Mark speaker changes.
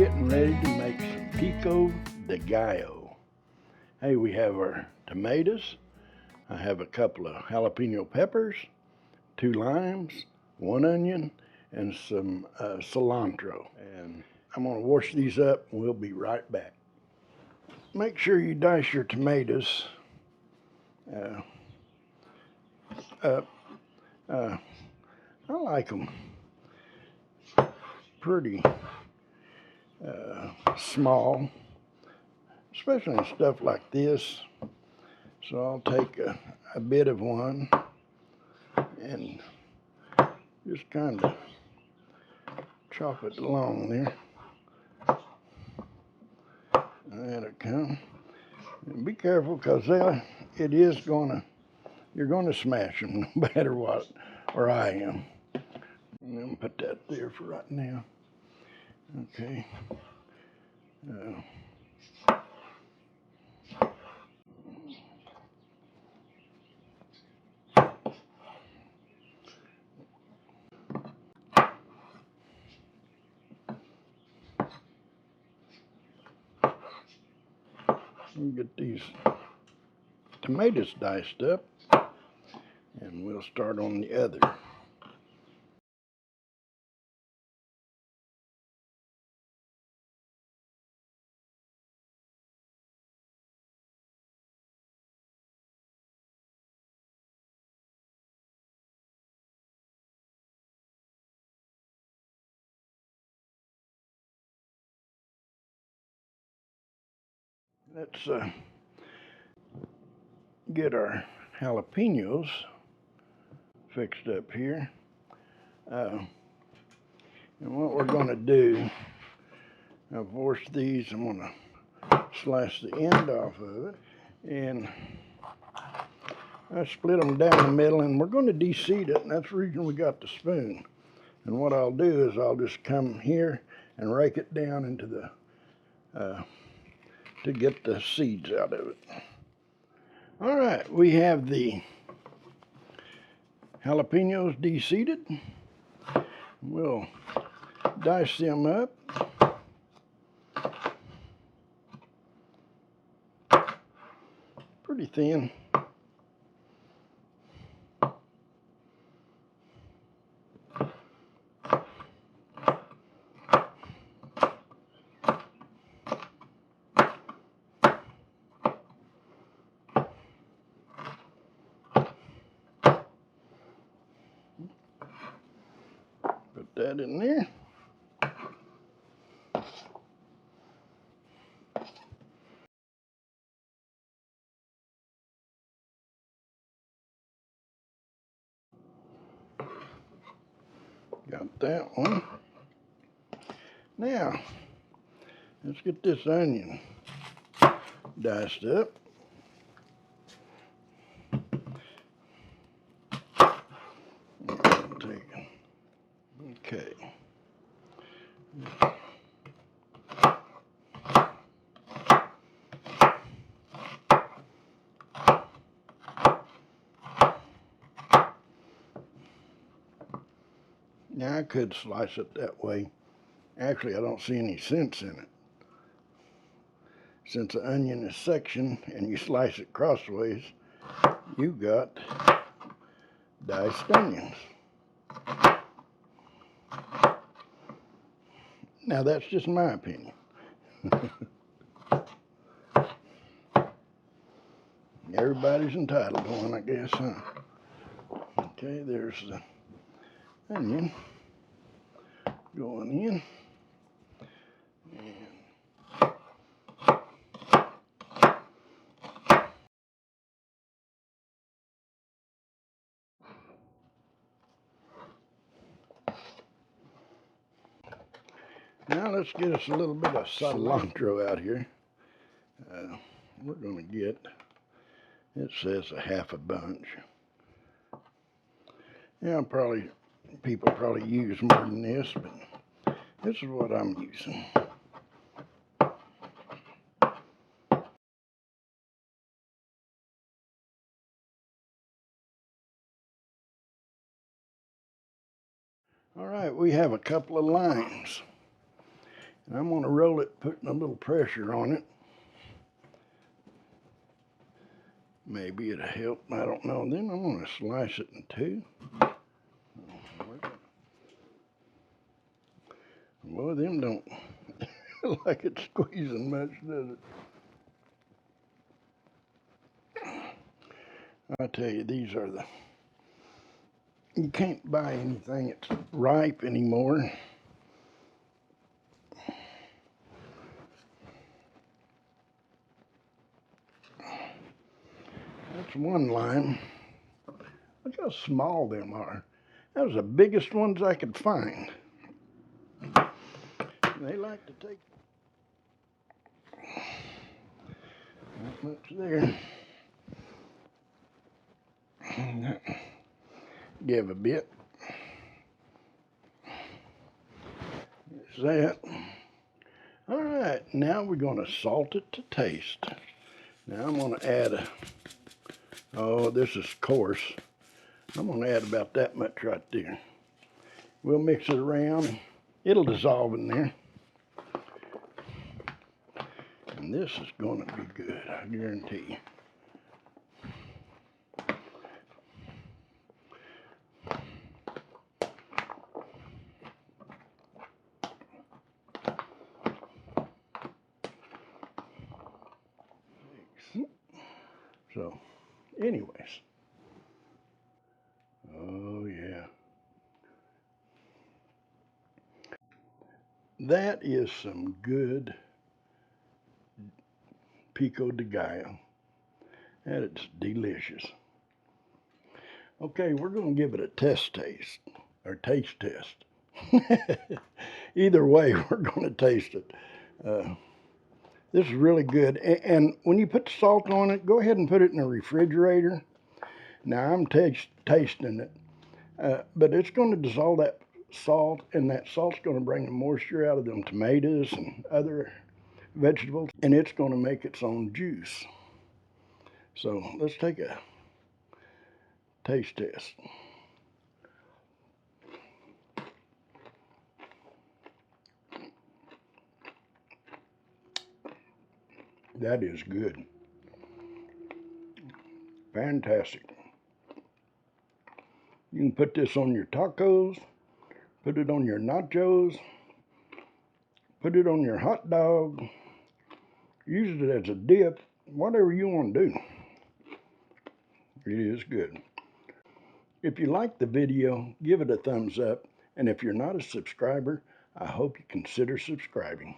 Speaker 1: getting ready to make some Pico de Gallo. Hey, we have our tomatoes. I have a couple of jalapeno peppers, 2 limes, 1 onion, and some cilantro. And I'm gonna wash these up and we'll be right back. Make sure you dice your tomatoes up. I like them pretty small, especially in stuff like this. So I'll take a bit of one and just kind of chop it along there. That'll come. And be careful, because you're gonna smash them no matter what, or I am. I'm gonna put that there for right now. Okay. We'll get these tomatoes diced up, and we'll start on the other. Let's get our jalapenos fixed up here. And what we're gonna do, I've washed these. I'm gonna slice the end off of it, and I split them down the middle, and we're gonna deseed it, and that's the reason we got the spoon. And what I'll do is I'll just come here and rake it down into the to get the seeds out of it. All right, we have the jalapenos deseeded. We'll dice them up. Pretty thin. Put that in there. Got that one. Now, let's get this onion diced up. Okay. Now I could slice it that way. Actually, I don't see any sense in it. Since the onion is sectioned and you slice it crossways, you got diced onions. Now that's just my opinion. Everybody's entitled to one, I guess, huh? Okay, there's the onion going in. Now let's get us a little bit of cilantro out here. We're gonna get, it says a half a bunch. Yeah, people probably use more than this, but this is what I'm using. All right, we have a couple of limes. I'm going to roll it, putting a little pressure on it. Maybe it'll help, I don't know. Then I'm going to slice it in two. Well, them don't like it's squeezing much, does it? I tell you, these are you can't buy anything that's ripe anymore. That's one lime. Look how small them are. That was the biggest ones I could find. They like to take not much there. Give a bit. There's that. All right, now we're going to salt it to taste. Now I'm going to add this is coarse. I'm going to add about that much right there. We'll mix it around. It'll dissolve in there. And this is going to be good, I guarantee you. So, anyways. Oh, yeah. That is some good Pico de Gallo. And it's delicious. Okay, we're going to give it a taste test. Either way, we're going to taste it. This is really good. And when you put the salt on it, go ahead and put it in the refrigerator. Now, I'm tasting it. But it's going to dissolve that salt, and that salt's going to bring the moisture out of them tomatoes and other vegetables, and it's going to make its own juice. So let's take a taste test. That is good. Fantastic. You can put this on your tacos, put it on your nachos, put it on your hot dog, use it as a dip, whatever you want to do. It is good. If you like the video, give it a thumbs up, and if you're not a subscriber, I hope you consider subscribing.